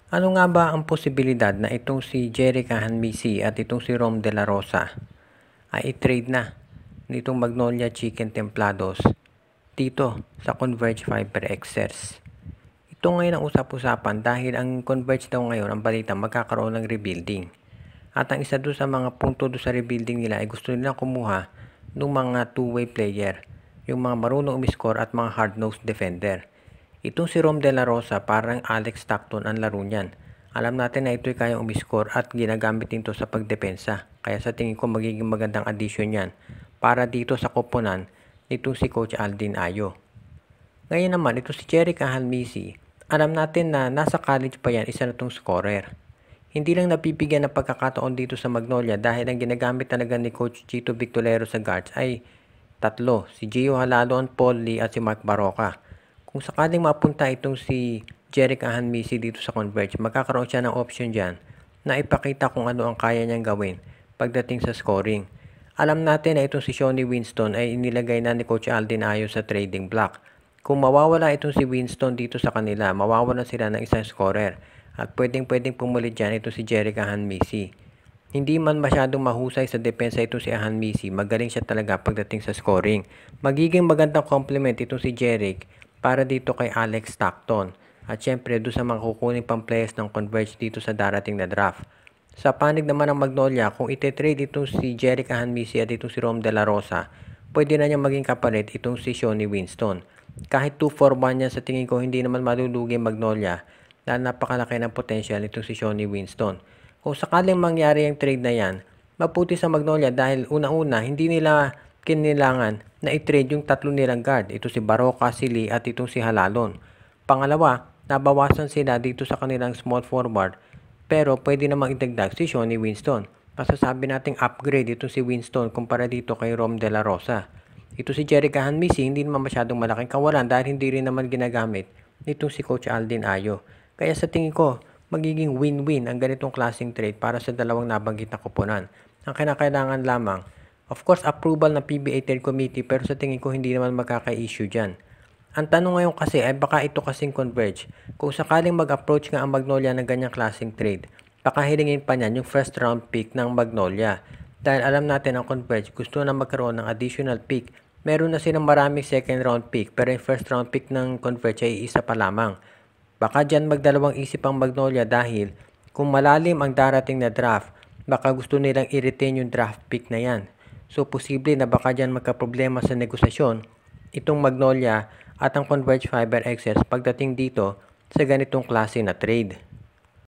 Ano nga ba ang posibilidad na itong si Jerica Hanmisi at itong si Rom De La Rosa ay i-trade na nitong Magnolia Chicken Templados dito sa Converge Fiber Xers? Ito ngayon ang usap-usapan dahil ang Converge daw ngayon ang balita magkakaroon ng rebuilding. At ang isa doon sa mga punto doon sa rebuilding nila ay gusto nila kumuha ng mga two-way player, yung mga marunong umiscore at mga hard-nosed defender. Itong si Rom De La Rosa parang Alex Stockton ang laro niyan. Alam natin na ito'y kayang umiscore at ginagamit nito sa pagdepensa. Kaya sa tingin ko magiging magandang addition yan para dito sa koponan nitong si Coach Aldin Ayo. Ngayon naman, ito si Jerica Hanmisi. Alam natin na nasa college pa yan, isa na itong scorer. Hindi lang napipigyan ng pagkakataon dito sa Magnolia dahil ang ginagamit talaga ni Coach Chito Victorero sa guards ay tatlo, si Gio Halalon, Paul Lee at si Mark Baroka. Kung sakaling mapunta itong si Jerica Hanmisi dito sa Converge, magkakaroon siya ng option dyan na ipakita kung ano ang kaya niyang gawin pagdating sa scoring. Alam natin na itong si Shawnee Winston ay inilagay na ni Coach Aldin Ayo sa trading block. Kung mawawala itong si Winston dito sa kanila, mawawalan sila ng isang scorer at pwedeng pumulit dyan itong si Jerica Hanmisi. Hindi man masyadong mahusay sa depensa itong si Hanmisi, magaling siya talaga pagdating sa scoring. Magiging magandang compliment itong si Jeric para dito kay Alex Stockton at syempre doon sa mga kukuning pang players ng Converge dito sa darating na draft. Sa panig naman ng Magnolia, kung ite-trade itong si Jerica Hanmisi at itong si Rom De La Rosa, pwede na niya maging kapalit itong si Shawnee Winston. Kahit 2-4-1 yan, sa tingin ko hindi naman malulugi Magnolia dahil napakalaki ng potential itong si Shawnee Winston. Kung sakaling mangyari ang trade na yan, maputi sa Magnolia dahil una-una hindi nila kinilangan na i-trade yung tatlo nilang guard. Ito si Baroka, si Lee at itong si Halalon. Pangalawa, nabawasan sila dito sa kanilang small forward pero pwede namang idagdag si Shawnee Winston. Masasabi nating upgrade itong si Winston kumpara dito kay Rom De La Rosa. Ito si Jerica Hanmisi hindi naman masyadong malaking kawalan dahil hindi rin naman ginagamit nitong si Coach Aldin Ayo. Kaya sa tingin ko, magiging win-win ang ganitong klaseng trade para sa dalawang nabanggit na koponan. Ang kinakailangan lamang, of course, approval ng PBA Trade Committee pero sa tingin ko hindi naman magkaka-issue dyan. Ang tanong ngayon kasi ay baka ito kasing Converge. Kung sakaling mag-approach nga ang Magnolia ng ganyang klaseng trade, baka hilingin pa niyan yung first round pick ng Magnolia. Dahil alam natin ang Converge gusto na magkaroon ng additional pick. Meron na silang maraming second round pick pero yung first round pick ng Converge ay isa pa lamang. Baka dyan magdalawang isip ang Magnolia dahil kung malalim ang darating na draft, baka gusto nilang i-retain yung draft pick na yan. So posible na baka dyan magka-problema sa negosasyon itong Magnolia at ang Converge Fiber Xers pagdating dito sa ganitong klase na trade.